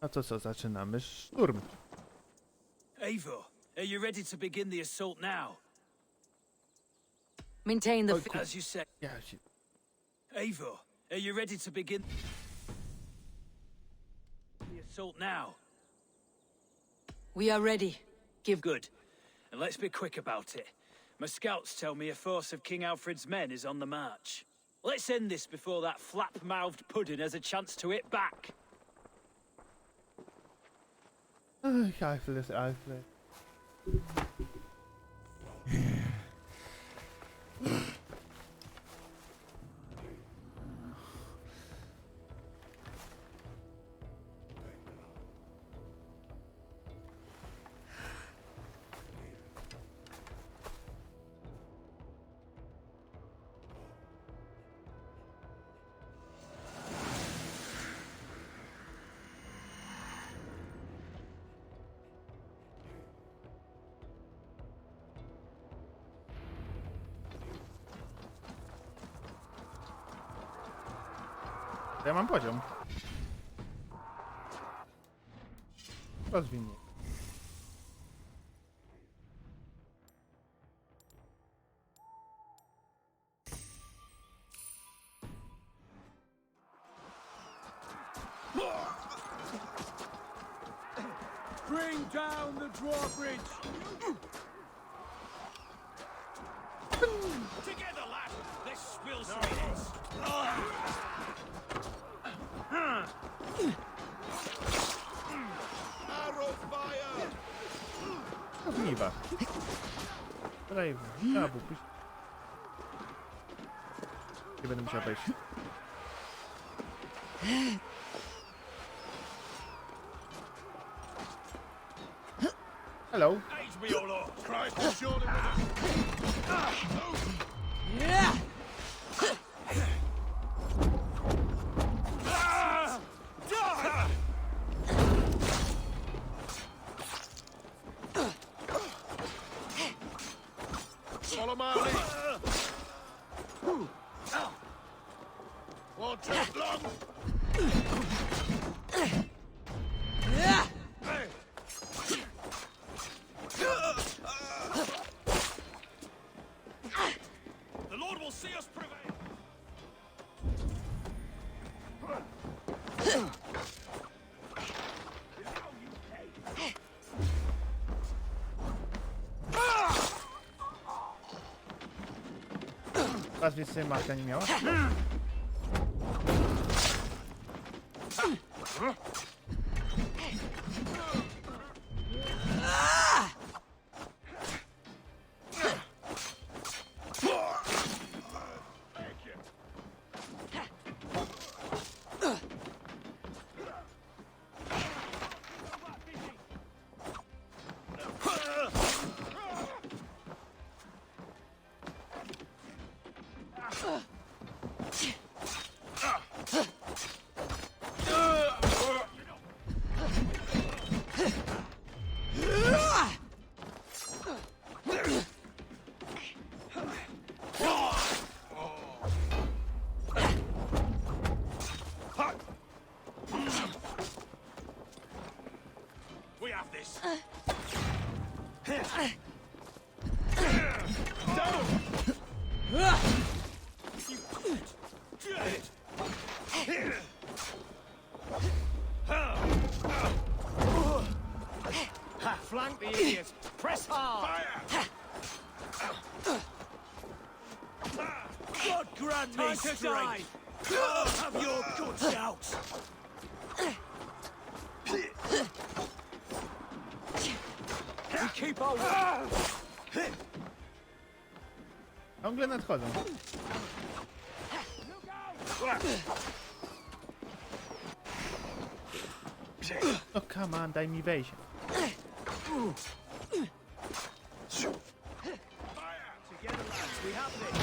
No to co, zaczynamy szturm. Eivor, are you ready to begin the assault now? Maintain the. As you said. Ja się... Eivor, are you ready to begin the assault now? We are ready. Give. Good. And let's be quick about it. My scouts tell me a force of King Alfred's men is on the march. Let's end this before that flap-mouthed pudding has a chance to hit back. Alfred ist Alfred. Ja mam poziom. Rozwinie. Bring down the drawbridge! Together, lad! Let's spill some heads! Arrow fire! Ogniwa. Tutaj w dabu. Nie będę musiał wejść. Hello. Age me, O Lord! Christ is surely with us! Yeah. Follow my lead! Won't take long! Yeah. Hey! The Lord will see us prevail! Raz więcej Marka nie miała. We have this! Flank the idiots! Press hard! Fire! God grant me strength! Have your guts out! We keep our Ciągle nadchodzą. No come on, daj mi wejść. Together, lads, we have this!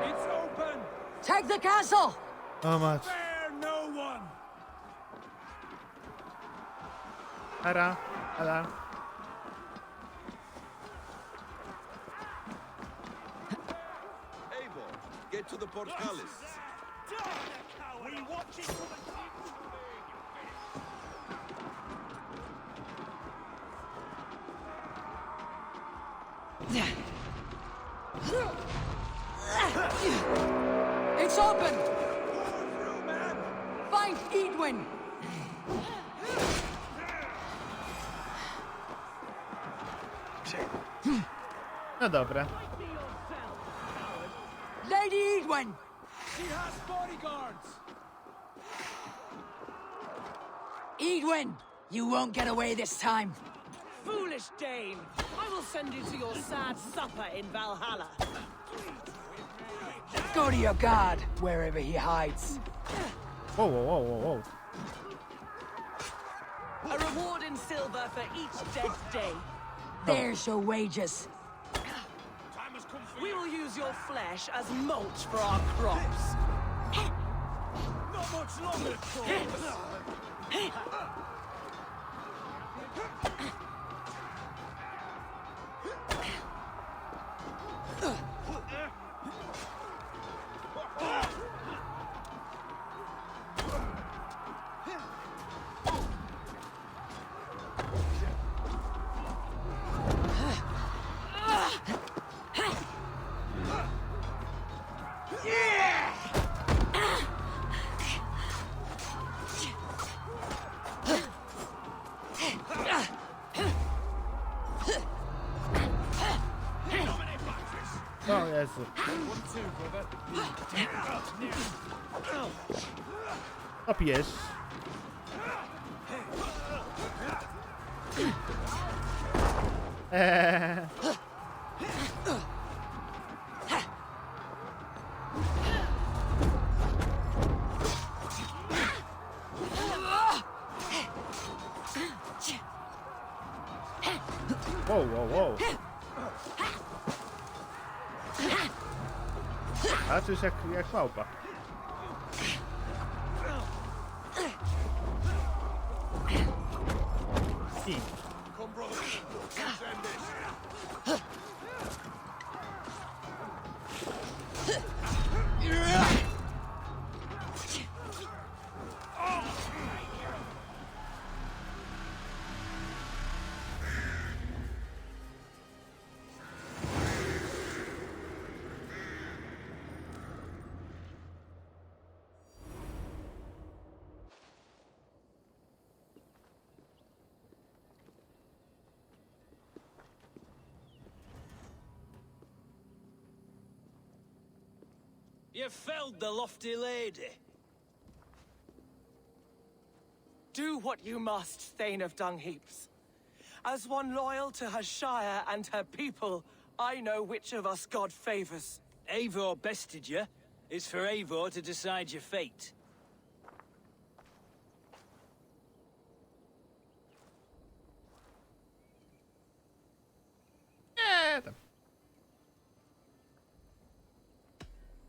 It's open! Take the castle. O mat. Spare no one! Ara, ala. Eivor, get to the portcullis. We watch it from the top! Edwin! No dobra. Lady Edwin! She has bodyguards! Edwin! You won't get away this time. Foolish Dane! I will send you to your sad supper in Valhalla. Go to your god, wherever he hides. Whoa, whoa, whoa, whoa, whoa. A reward in silver for each dead day. There's your wages. Time has come for We you. will use your flesh as mulch for our crops. Not much longer, Thor. O Jezu. O, pies. Wow, wow, wow. A czyż jak małpa. I. Come, brother. Let's end this. You felled the lofty lady. Do what you must, Thane of Dungheaps. As one loyal to her shire and her people, I know which of us God favors. Eivor bested you. It's for Eivor to decide your fate. Nie, tam.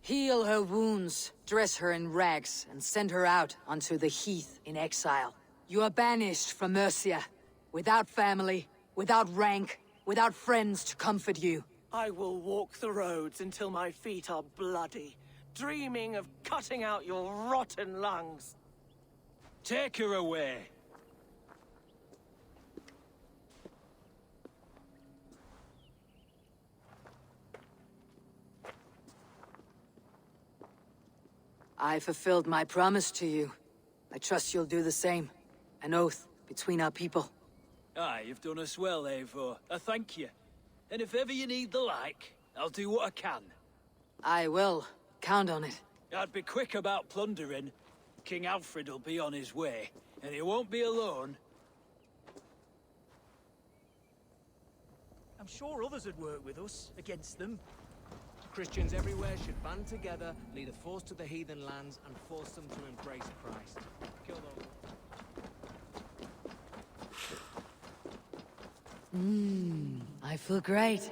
Heal her wounds, dress her in rags, and send her out onto the heath in exile. You are banished from Mercia, without family, without rank, without friends to comfort you. I will walk the roads until my feet are bloody, dreaming of cutting out your rotten lungs. Take her away. I fulfilled my promise to you. I trust you'll do the same. An oath between our people. Aye, you've done us well, Eivor. I thank you. And if ever you need the like, I'll do what I can. I will. Count on it. I'd be quick about plundering. King Alfred will be on his way, and he won't be alone. I'm sure others would work with us, against them. Christians everywhere should band together, lead a force to the heathen lands, and force them to embrace Christ. Kill those... I feel great.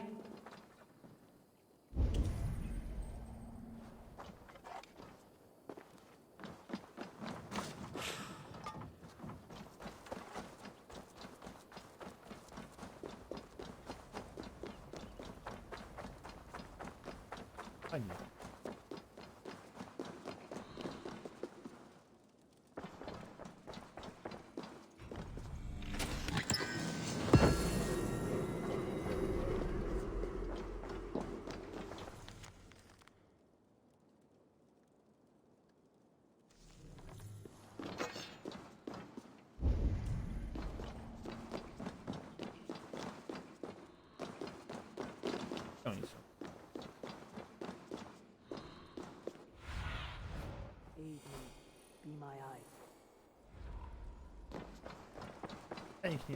Fajnie. Thank you.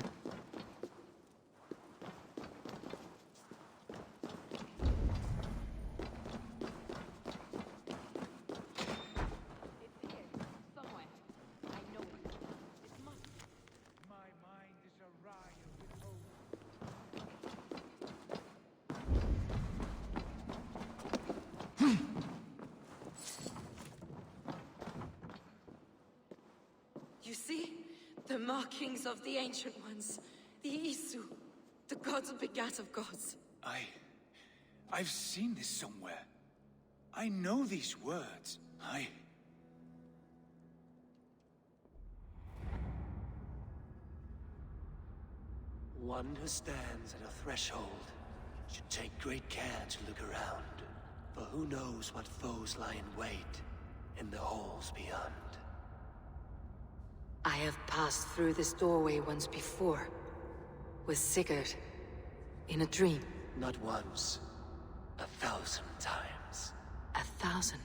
My mind is a riot with hope. You see? The markings of the Ancient Ones. The Isu. The gods begat of gods. I've seen this somewhere. I know these words. One who stands at a threshold should take great care to look around, for who knows what foes lie in wait in the halls beyond. I have passed through this doorway once before. With Sigurd. In a dream. Not once, 1,000 times. 1,000.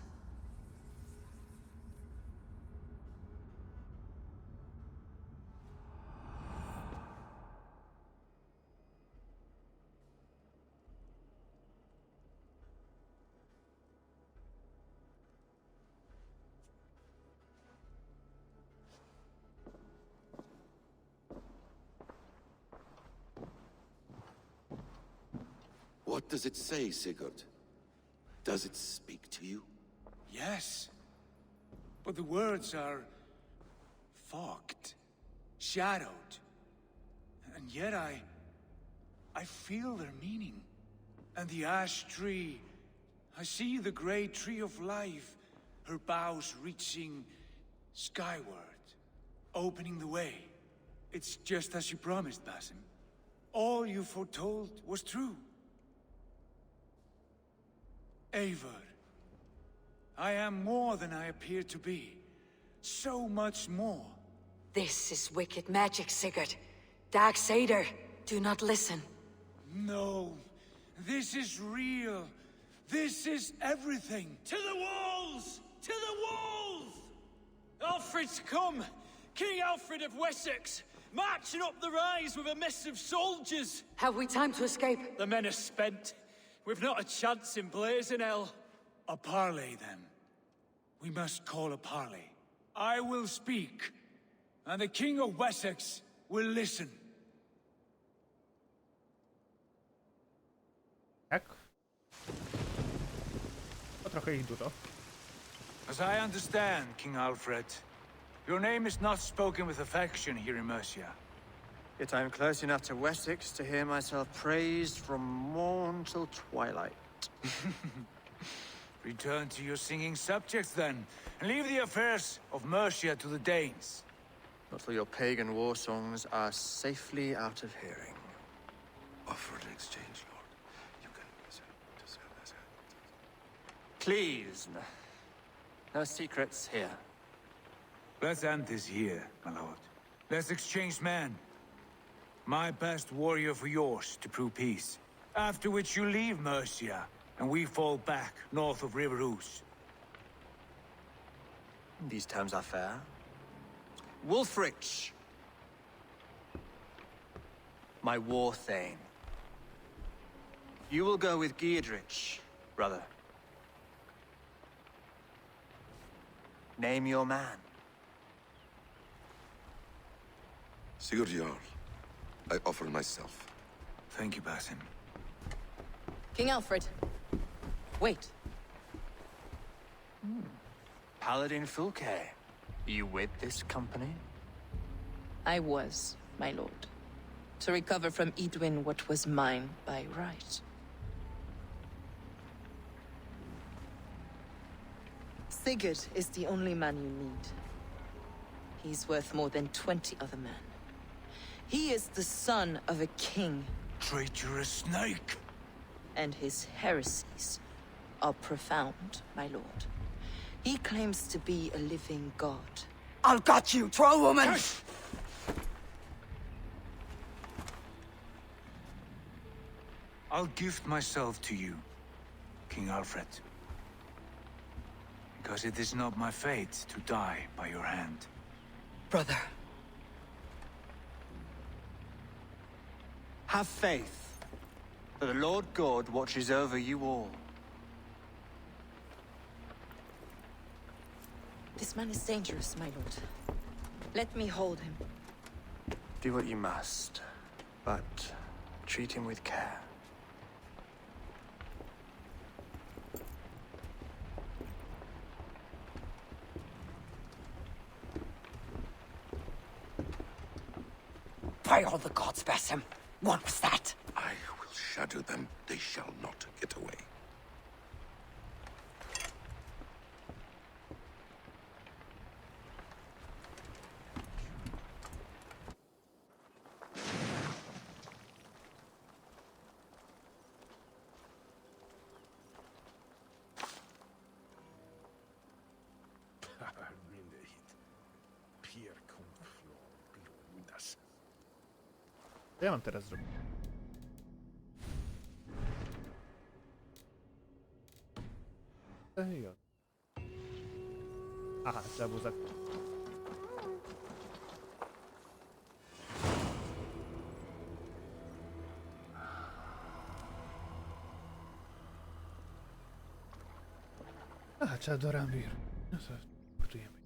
What does it say, Sigurd? Does it speak to you? Yes. But the words are fogged, shadowed. And yet I feel their meaning. And the ash tree, I see the great tree of life, her boughs reaching skyward, opening the way. It's just as you promised, Basim. All you foretold was true. Eivor, I am more than I appear to be. So much more. This is wicked magic, Sigurd. Darksader, do not listen. No, this is real. This is everything. To the walls! To the walls! Alfred's come! King Alfred of Wessex! Marching up the rise with a mess of soldiers! Have we time to escape? The men are spent. We've not a chance in blazing hell. A parley, then. We must call a parley. I will speak, and the King of Wessex will listen. Tak? To trochę ich dużo. As I understand, King Alfred, your name is not spoken with affection here in Mercia. Yet I am close enough to Wessex to hear myself praised from morn till twilight. Return to your singing subjects, then, and leave the affairs of Mercia to the Danes. Not till your pagan war songs are safely out of hearing. Offer an exchange, Lord. You can... Please, no secrets here. Let's end this here, my lord. Let's exchange men. My best warrior for yours to prove peace. After which you leave Mercia, and we fall back north of River Ouse. These terms are fair. Wulfrich! My war thane. You will go with Giedrich, brother. Name your man. Sigurd Jarl, I offer myself. Thank you, Basim. King Alfred. Wait. Paladin Fulke. You with this company? I was, my lord. To recover from Edwin what was mine by right. Sigurd is the only man you need. He's worth more than 20 other men. He is the son of a king. Traitorous snake! And his heresies are profound, my lord. He claims to be a living god. I'll got you, troll woman! I'll gift myself to you, King Alfred. Because it is not my fate to die by your hand. Brother. Have faith that the Lord God watches over you all. This man is dangerous, my lord. Let me hold him. Do what you must, but treat him with care. By all the gods, Basim. What was that? I will shadow them. They shall not get away. Co ja mam teraz zrobić? Ej, aha, trzeba było zakupić. Aha, trzeba do Rambir. No co, budujemy.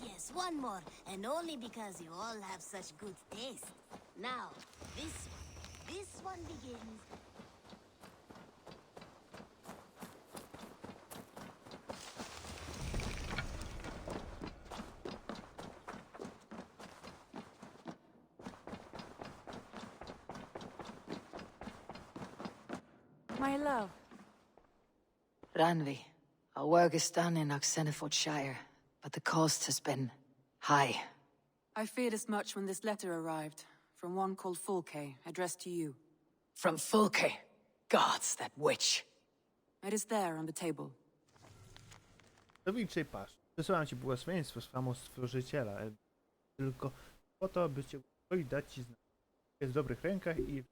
Yes, one more, and only because you all have such good taste. Now, this one begins. My love. Ranvi, our work is done in Oxenfordshire, but the cost has been high. I feared as much when this letter arrived, from one called Fulke, addressed to you. From Fulke? Gods, that witch. It is there on the table. Do wilczej pasz. Przesyłam ci błogosławieństwo swemu Stworzyciela, tylko po to, by cię uspokoić, dać ci znać. Jest w dobrych rękach i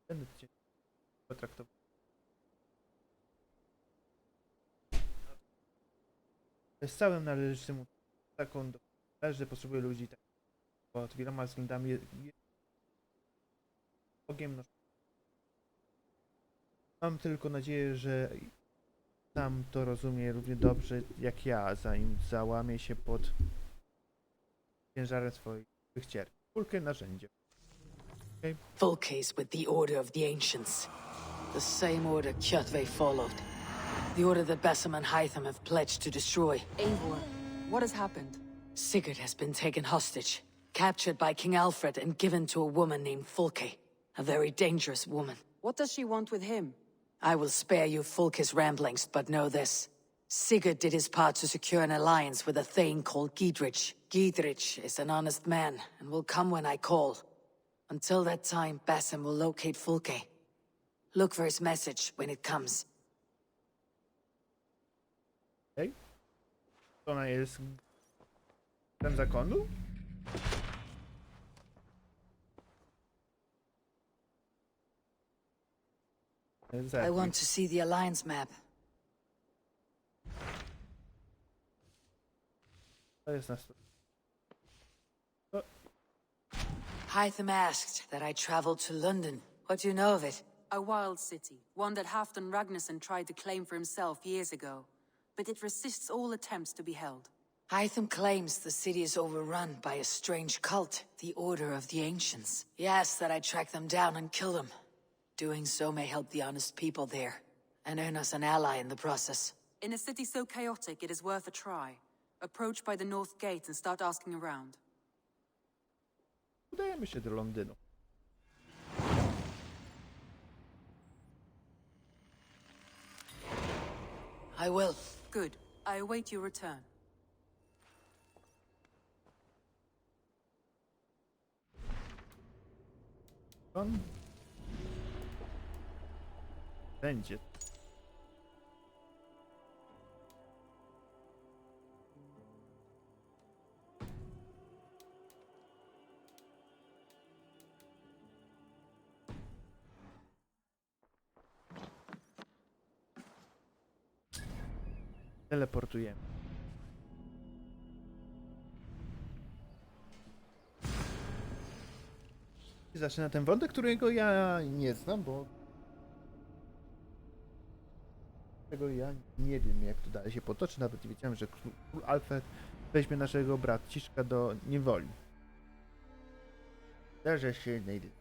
będę cię potraktował. Z całym należytym taką że potrzebuję ludzi tak pod wieloma względami Bogiem. No. Mam tylko nadzieję, że sam to rozumie równie dobrze jak ja, zanim załamie się pod ciężarem swoich cierpień. Fulke narzędzie. Okay. Fulke's with the Order of the Ancients. The same order Kjotve followed. The order that Basim and Hytham have pledged to destroy. Eivor, what has happened? Sigurd has been taken hostage, captured by King Alfred and given to a woman named Fulke. A very dangerous woman. What does she want with him? I will spare you Fulke's ramblings, but know this. Sigurd did his part to secure an alliance with a thane called Gidrich. Gidrich is an honest man, and will come when I call. Until that time, Basim will locate Fulke. Look for his message when it comes. Okay. Ona jest ten zakonu? I want to see the alliance map. To jest nas. Hytham asked that I travel to London. What do you know of it? A wild city, one that Halfdan Ragnarsson tried to claim for himself years ago. But it resists all attempts to be held. Hytham claims the city is overrun by a strange cult, the Order of the Ancients. He asks that I track them down and kill them. Doing so may help the honest people there, and earn us an ally in the process. In a city so chaotic, it is worth a try. Approach by the North Gate and start asking around. Udajemy się do Londynu. I will. Good. I await your return. On będzie. Teleportujemy. I zaczyna ten wątek, którego ja nie znam, bo tego ja nie wiem, jak to dalej się potoczy. Nawet nie wiedziałem, że król Alfred weźmie naszego braciszka do niewoli. Zdarza się najlepiej.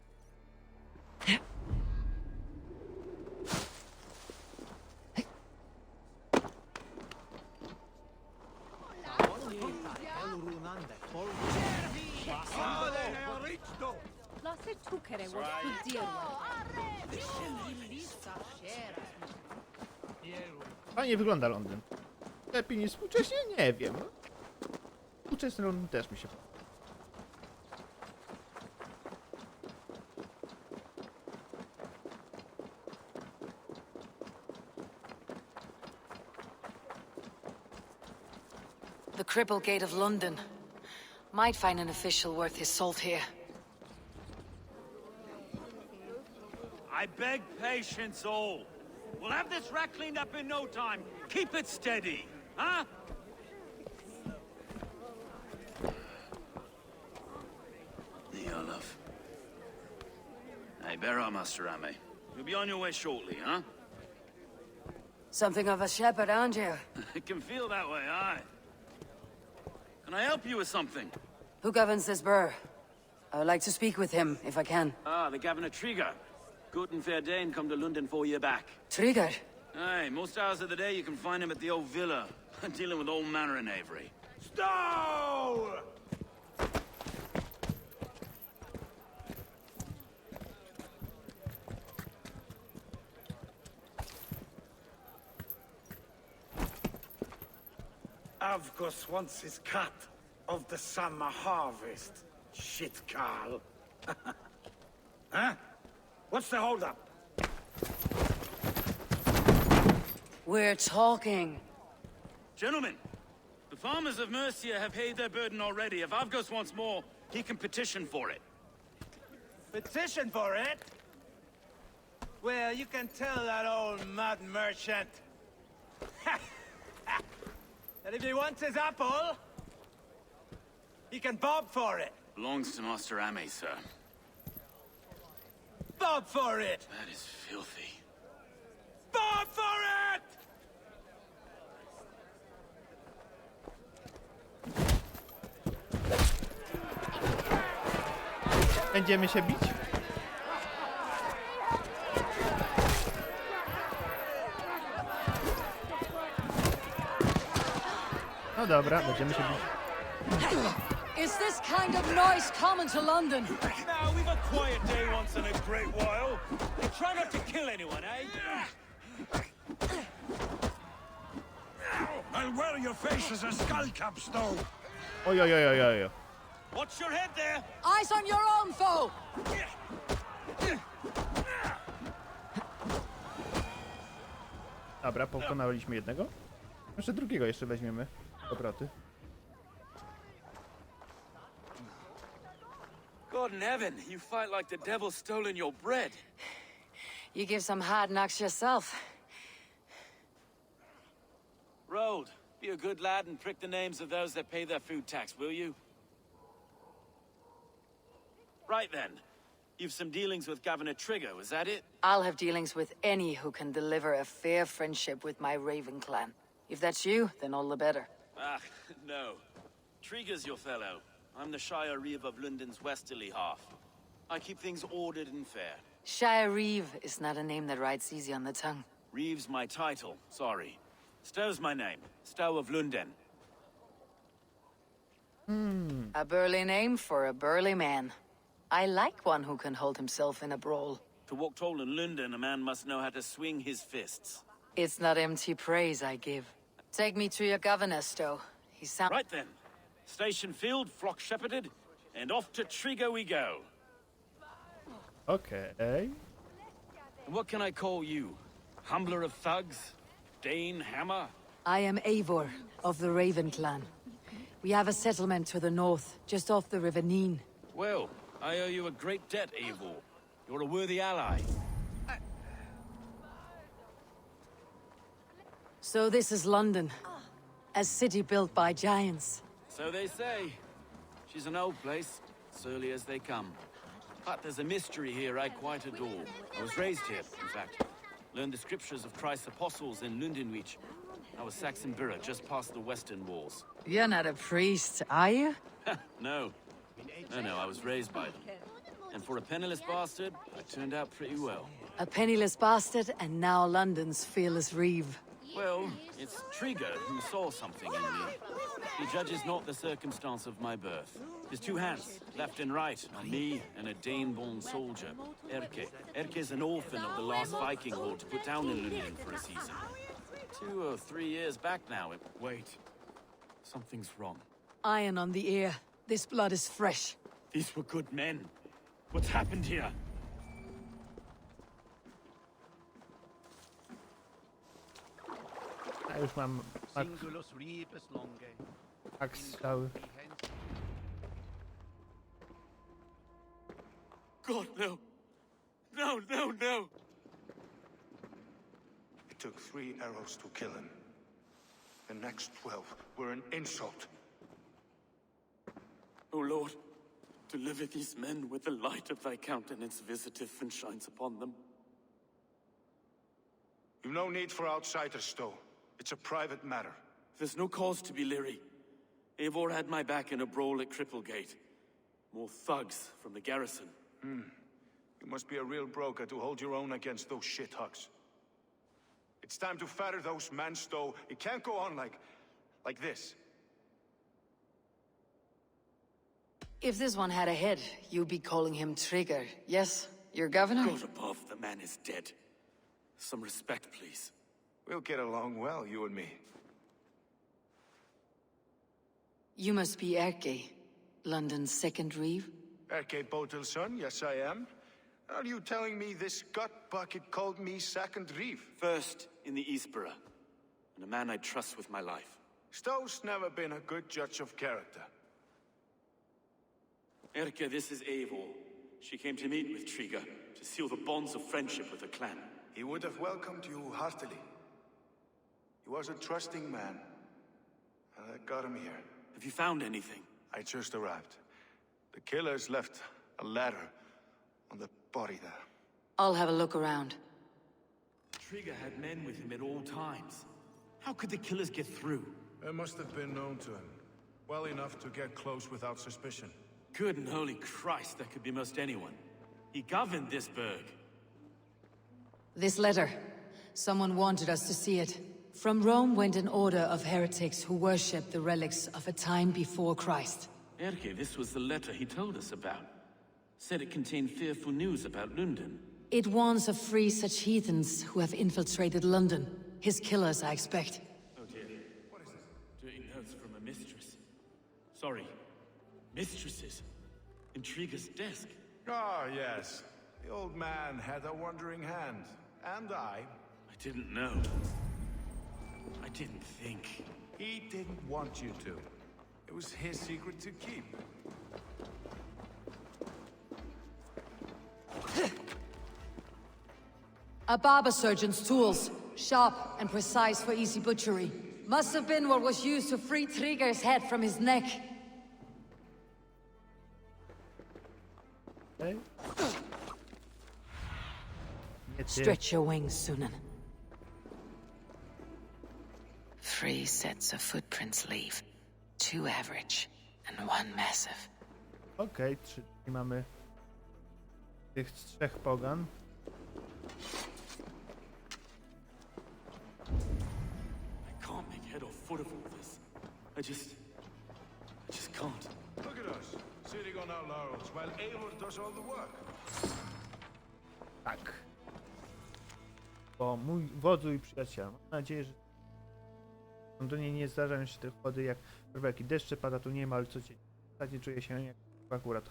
Fajnie wygląda Londyn. Lepiej niż współcześnie? Nie wiem. Współczesny Londyn też mi się podoba. The Cripple Gate of London. Might find an official worth his salt here. I beg patience, all. We'll have this wreck cleaned up in no time. Keep it steady, huh? Olaf. Hey, bear up, Master Ame. You'll be on your way shortly, huh? Something of a shepherd, aren't you? It can feel that way, aye. Can I help you with something? Who governs this burr? I would like to speak with him, if I can. Ah, the Governor Trigger. Good and fair Dane come to London 4 year back. Trigger? Aye, most hours of the day you can find him at the old villa, dealing with all manner in Avery. Stow! Avgos wants his cut of the summer harvest. Shit, Carl. Huh? What's the holdup? We're talking. Gentlemen, the farmers of Mercia have paid their burden already. If Avgos wants more, he can petition for it. Petition for it? Well, you can tell that old mud merchant that if he wants his apple, he can bob for it. Belongs to Master Ame, sir. Bob for it! That is filthy. Bob for it! Będziemy się bić? No dobra, będziemy się bić. Is this kind of noise common to London? Now, we've a quiet day once in a great while. And try not to kill anyone, eh? I'll wear your face as a skull cap, Stow. Oj, oj, oj, oj, oj. Watch your head there! Eyes on your own foe! Dobra, pokonaliśmy jednego. Jeszcze drugiego jeszcze weźmiemy. Dobroty. God in heaven, you fight like the devil stolen your bread. You give some hard knocks yourself. Road, be a good lad and prick the names of those that pay their food tax, will you? Right then. You've some dealings with Governor Trigger, is that it? I'll have dealings with any who can deliver a fair friendship with my Raven clan. If that's you, then all the better. Ah, no. Trigger's your fellow. I'm the Shire Reeve of London's westerly half. I keep things ordered and fair. Shire Reeve is not a name that rides easy on the tongue. Reeve's my title, sorry. Stow's my name. Stow of London. A burly name for a burly man. I like one who can hold himself in a brawl. To walk tall in London, a man must know how to swing his fists. It's not empty praise I give. Take me to your governor, Stowe. He sounds... Right then. Station filled, flock shepherded, and off to Trigo we go. Okay. And what can I call you? Humbler of thugs? Dane Hammer? I am Eivor, of the Raven clan. We have a settlement to the north, just off the River Neen. Well, I owe you a great debt, Eivor. You're a worthy ally. So this is London. A city built by giants. So they say. She's an old place, surly as they come. But there's a mystery here I quite adore. I was raised here, in fact. Learned the scriptures of Christ's apostles in Lundenwich. I was Saxon Borough, just past the western walls. You're not a priest, are you? No. No, I was raised by them. And for a penniless bastard, I turned out pretty well. A penniless bastard, and now London's fearless reeve. Well, it's Trigo who saw something in me. He judges not the circumstance of my birth. His two hands, left and right, on me and a Dane-born soldier, Erke. Erke's an orphan of the last Viking horde put down in London for a season. 2 or 3 years back now. Wait. Something's wrong. Iron on the ear. This blood is fresh. These were good men. What's happened here? Ja już mam max strzały. God, no. No. It took 3 arrows to kill him. The next 12 were an insult. O Lord, deliver these men with the light of thy countenance visiteth and shines upon them. You've no need for outsiders, Stowe. It's a private matter. There's no cause to be leery. Eivor had my back in a brawl at Cripplegate. More thugs from the garrison. You must be a real broker to hold your own against those shithugs. It's time to fetter those men, Stowe. It can't go on like this. If this one had a head, you'd be calling him Trigger. Yes, your governor? God above, the man is dead. Some respect, please. We'll get along well, you and me. You must be Erke, London's second reeve? Erke Botel's son, yes I am. Are you telling me this gut bucket called me second reeve? First in the Eastborough, and a man I trust with my life. Stowe's never been a good judge of character. Erke, this is Eivor. She came to meet with Triga, to seal the bonds of friendship with the clan. He would have welcomed you heartily. He was a trusting man, and I got him here. Have you found anything? I just arrived. The killers left a ladder on the body there. I'll have a look around. Triga had men with him at all times. How could the killers get through? They must have been known to him. Well enough to get close without suspicion. Good and holy Christ, that could be most anyone. He governed this burg. This letter. Someone wanted us to see it. From Rome went an order of heretics who worshipped the relics of a time before Christ. Erke, this was the letter he told us about. Said it contained fearful news about London. It warns of free such heathens who have infiltrated London. His killers, I expect. Oh dear. What is this? Dirty notes from a mistress. Sorry. Mistresses. Intriguer's desk. Ah, yes. The old man had a wandering hand. And I didn't know. I didn't think. He didn't want you to. It was his secret to keep. A barber surgeon's tools. Sharp and precise for easy butchery. Must have been what was used to free Trigger's head from his neck. Okay. Stretch your wings, Sunan. 3 sets of footprints leave. 2 average and 1 massive. Okej, czyli mamy tych 3 pogan. I can't make head or foot of all this. I just can't. Look at us, sitting on our laurels while Eivor does all the work. Tak. o mój wodzu i przyjacielu. Mam nadzieję, że w Londynie nie zdarzają się te chłody jak wielki deszcze, pada tu niemal codziennie. W zasadzie czuję się jak akurat.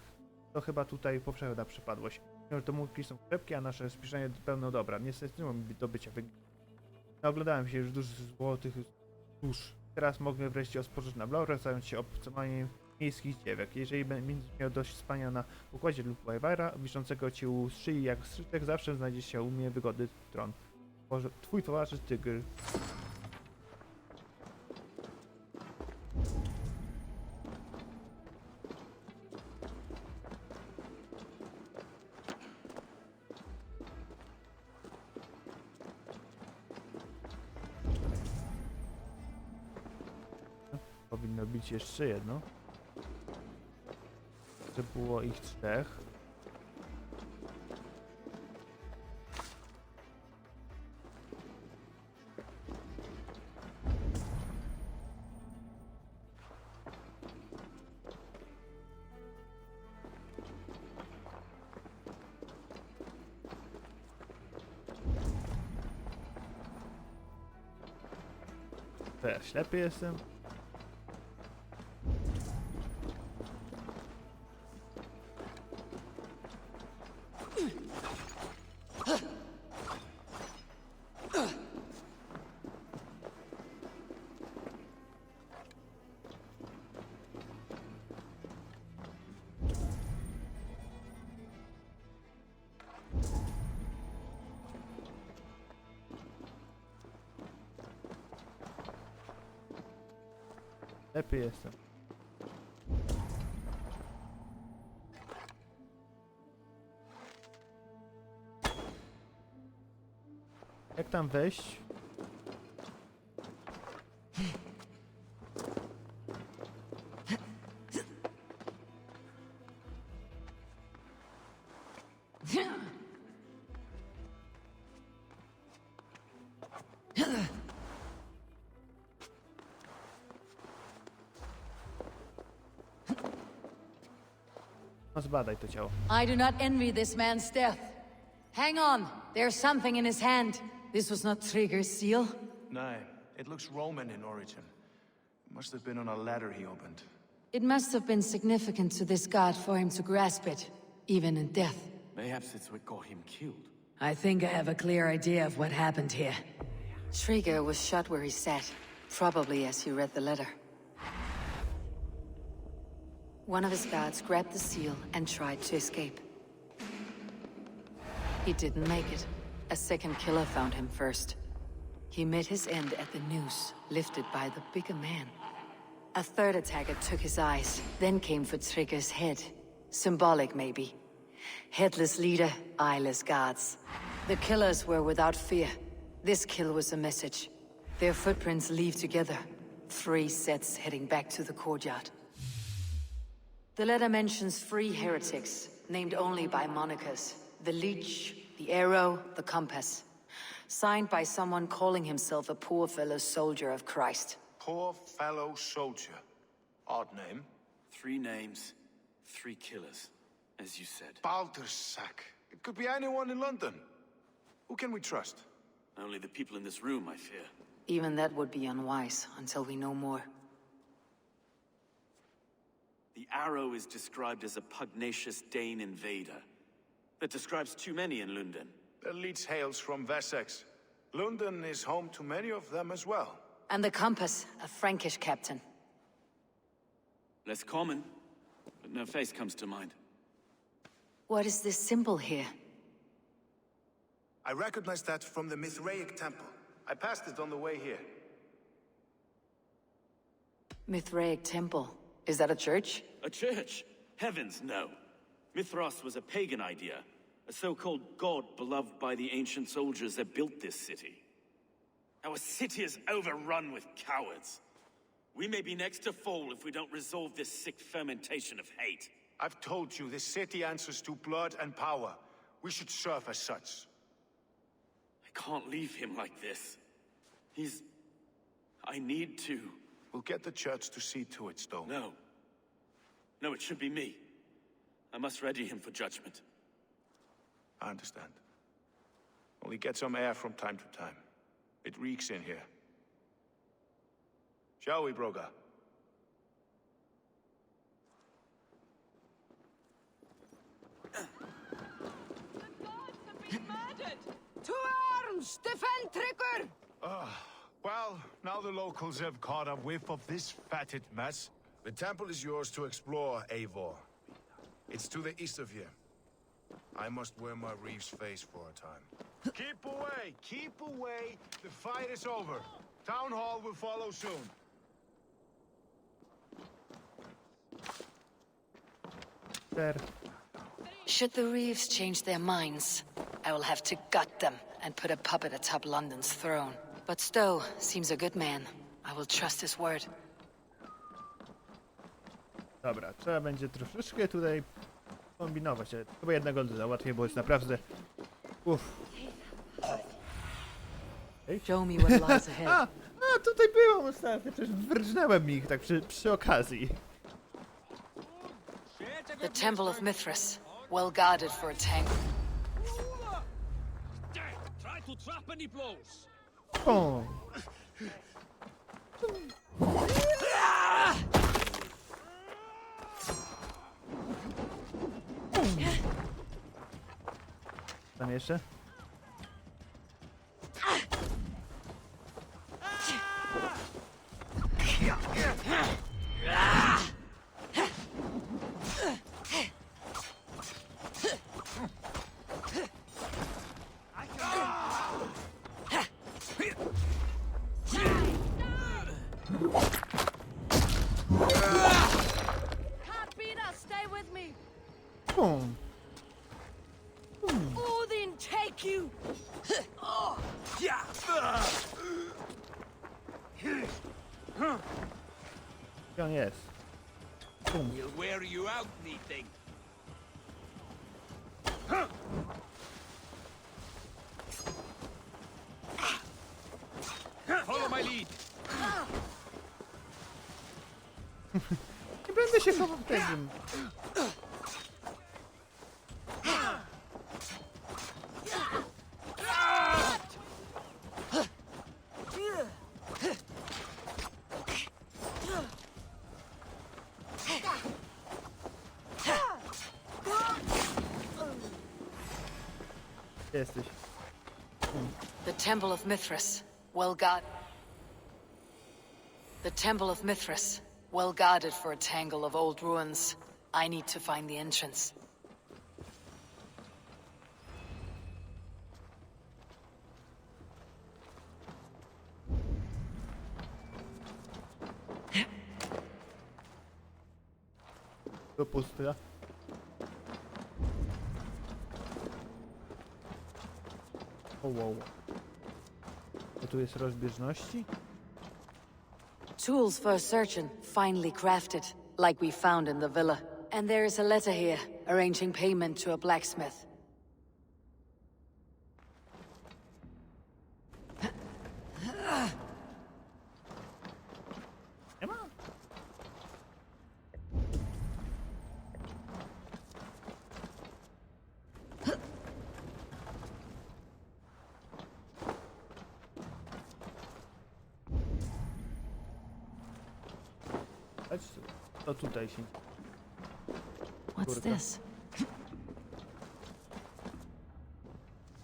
To chyba tutaj powszechna przypadłość. Mimo, że to murki są krepkie, a nasze spieszenie pełno dobra. Niestety nie mam do bycia Oglądałem się już dużo złotych dusz. Teraz mogę wreszcie odpocząć na blorach, zająć się obcowaniem miejskich dziewek. Jeżeli będziesz miał dość spania na układzie lub wajwara, wiszącego ci u szyi jak strzyżek, zawsze znajdzie się u mnie wygodny tron. Boże, twój towarzysz tygr. Powinno być jeszcze jedno. To było ich 3. To ja ślepy jestem. Lepiej jestem. Jak tam wejść? No zbadaj to ciało. I do not envy this man's death. Hang on, there's something in his hand. This was not Trigger's seal. No, it looks Roman in origin. Must have been on a ladder he opened. It must have been significant to this god for him to grasp it, even in death. Mayhaps it's what got him killed. I think I have a clear idea of what happened here. Trigger was shot where he sat, probably as he read the letter. One of his guards grabbed the seal and tried to escape. He didn't make it. A second killer found him first. He met his end at the noose, lifted by the bigger man. A third attacker took his eyes, then came for Trigger's head. Symbolic, maybe. Headless leader, eyeless guards. The killers were without fear. This kill was a message. Their footprints leave together. 3 sets heading back to the courtyard. The letter mentions 3 heretics, named only by monikers. The Leech, the Arrow, the Compass. Signed by someone calling himself a poor fellow soldier of Christ. Poor fellow soldier. Odd name. 3 names, 3 killers, as you said. Baldersack. It could be anyone in London. Who can we trust? Only the people in this room, I fear. Even that would be unwise, until we know more. The Arrow is described as a pugnacious Dane invader. That describes too many in London. The Leech hails from Wessex. London is home to many of them as well. And the Compass, a Frankish captain. Less common, but no face comes to mind. What is this symbol here? I recognize that from the Mithraic temple. I passed it on the way here. Mithraic temple. Is that a church? A church? Heavens, no. Mithras was a pagan idea. A so-called god beloved by the ancient soldiers that built this city. Our city is overrun with cowards. We may be next to fall if we don't resolve this sick fermentation of hate. I've told you, this city answers to blood and power. We should serve as such. I can't leave him like this. I need to. We'll get the church to see to it, Stone. No. No, it should be me. I must ready him for judgment. I understand. Only get some air from time to time. It reeks in here. Shall we, Broga? To arms! Defend Trigger! Well, now the locals have caught a whiff of this fatted mess. The temple is yours to explore, Eivor. It's to the east of here. I must wear my reef's face for a time. Keep away! Keep away! The fight is over. Town Hall will follow soon. There. Should the Reeves change their minds, I will have to gut them and put a puppet atop London's throne. But Stowe seems a good man. I will trust his word. Dobra, trzeba będzie troszeczkę tutaj kombinować, ale chyba jednego załatwię, bo jest naprawdę... Uff. Show me what lies ahead. A, tutaj byłem ostatnio, przecież wrżnęłem ich tak przy okazji. The Temple of Mithras, well guarded for a tank. Try to trap any blows. O. Tam jeszcze? Stay with me. Bum. Odin, take you. Gdzie on jest? Bum. We'll wear you out, meeting. Follow my lead. Nie będę się chował tym. Gdzie jesteś? The Temple of Mithras, well guarded. The Temple of Mithras, well guarded for a tangle of old ruins. I need to find the entrance. To pusta. O wow. A tu jest rozbieżności? Tools for searching, finely crafted, like we found in the villa. And there is a letter here, arranging payment to a blacksmith. Nie ma? Chodź tu. To tutaj się... What's this?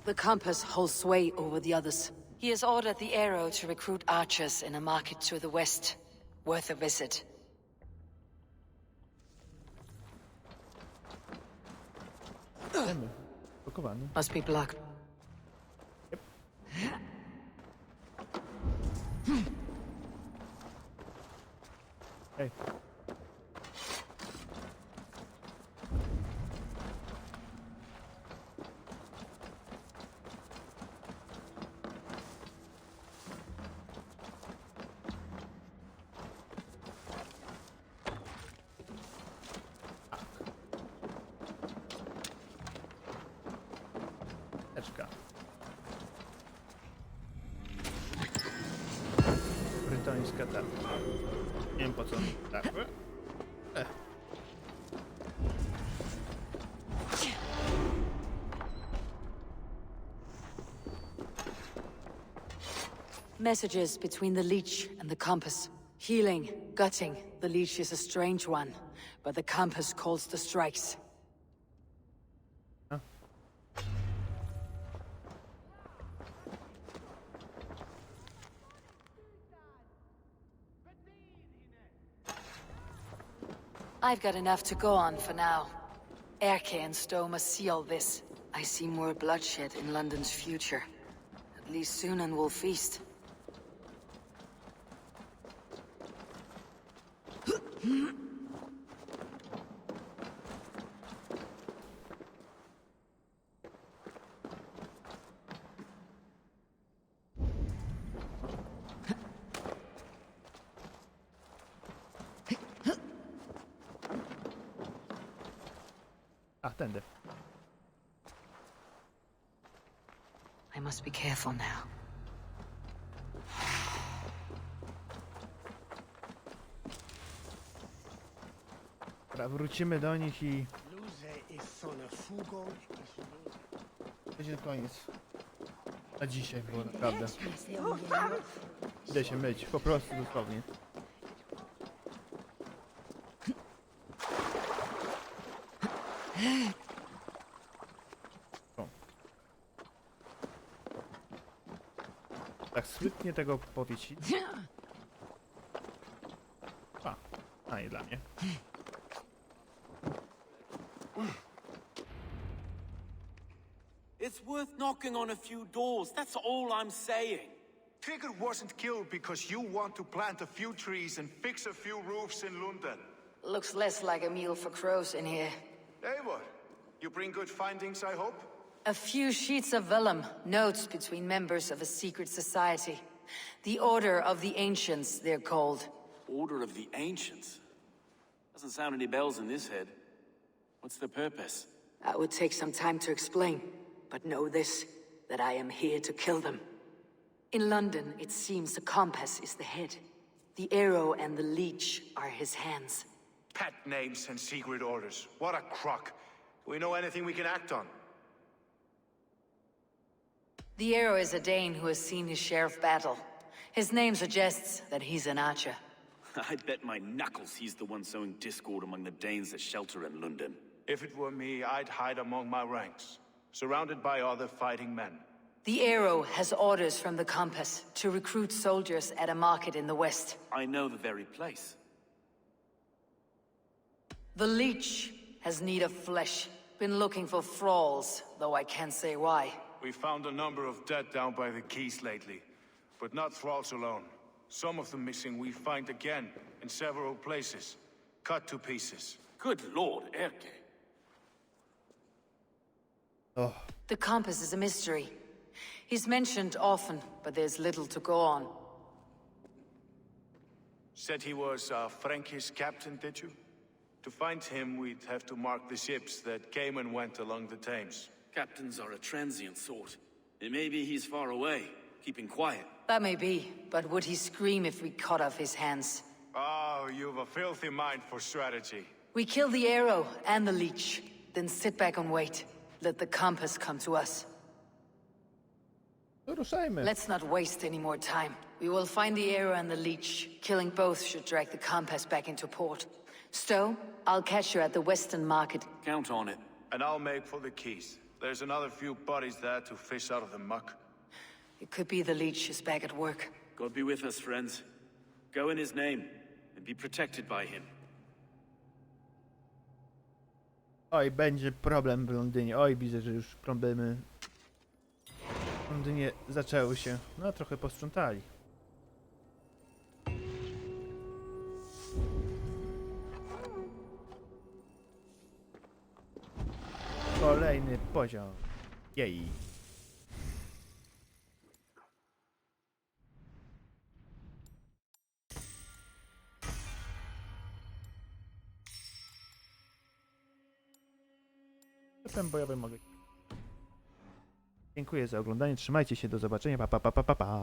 The compass holds sway over the others. He has ordered the arrow to recruit archers in a market to the west. Worth a visit. Wiemy. Blokowany. Must be blocked. Hej. Teczka. Brytońska tarcza. Nie wiem po co. Tak. Messages between the leech and the compass. Healing, gutting. The leech is a strange one, but the compass calls the strikes. I've got enough to go on for now. Erke and Stowe must see all this. I see more bloodshed in London's future. At least Sunan will feast. A, tędy. I must be careful now. Dobra, wrócimy do nich i... Będzie koniec. Na dzisiaj było naprawdę. Idę się myć, po prostu dosłownie. O. Tak sprytnie tego powiesić. A nie dla mnie. It's worth knocking on a few doors, that's all I'm saying. Trigger wasn't killed because you want to plant a few trees and fix a few roofs in London. Looks less like a meal for crows in here. Hey, what? You bring good findings, I hope? A few sheets of vellum, notes between members of a secret society. The Order of the Ancients, they're called. Order of the Ancients? Doesn't sound any bells in this head. What's the purpose? That would take some time to explain, but know this, that I am here to kill them. In London, it seems the compass is the head. The arrow and the leech are his hands. Pet names and secret orders. What a crock. Do we know anything we can act on? The arrow is a Dane who has seen his share of battle. His name suggests that he's an archer. I bet my knuckles he's the one sowing discord among the Danes that shelter in London. If it were me, I'd hide among my ranks, surrounded by other fighting men. The arrow has orders from the compass to recruit soldiers at a market in the west. I know the very place. The leech has need of flesh. Been looking for thralls, though I can't say why. We found a number of dead down by the quays lately, but not thralls alone. Some of the missing we find again in several places, cut to pieces. Good lord, Erke. Oh. The compass is a mystery. He's mentioned often, but there's little to go on. Said he was a Frankish captain, did you? To find him, we'd have to mark the ships that came and went along the Thames. Captains are a transient sort. It may be he's far away, keeping quiet. That may be, but would he scream if we cut off his hands? Oh, you've a filthy mind for strategy. We kill the arrow and the leech, then sit back and wait. Let the compass come to us. Ruszajmy. Let's not waste any more time. We will find the arrow and the leech. Killing both should drag the compass back into port. Stowe, I'll catch you at the Western Market. Count on it. And I'll make for the quays. There's another few bodies there to fish out of the muck. It could be the leech is back at work. God be with us, friends. Go in his name, and be protected by him. Oj, będzie problem w Londynie. Oj, widzę, że już problemy w Londynie zaczęły się. No, trochę posprzątali. Kolejny poziom. Jej. System bojowy mogę. Dziękuję za oglądanie. Trzymajcie się. Do zobaczenia. Pa, pa, pa, pa, pa, pa.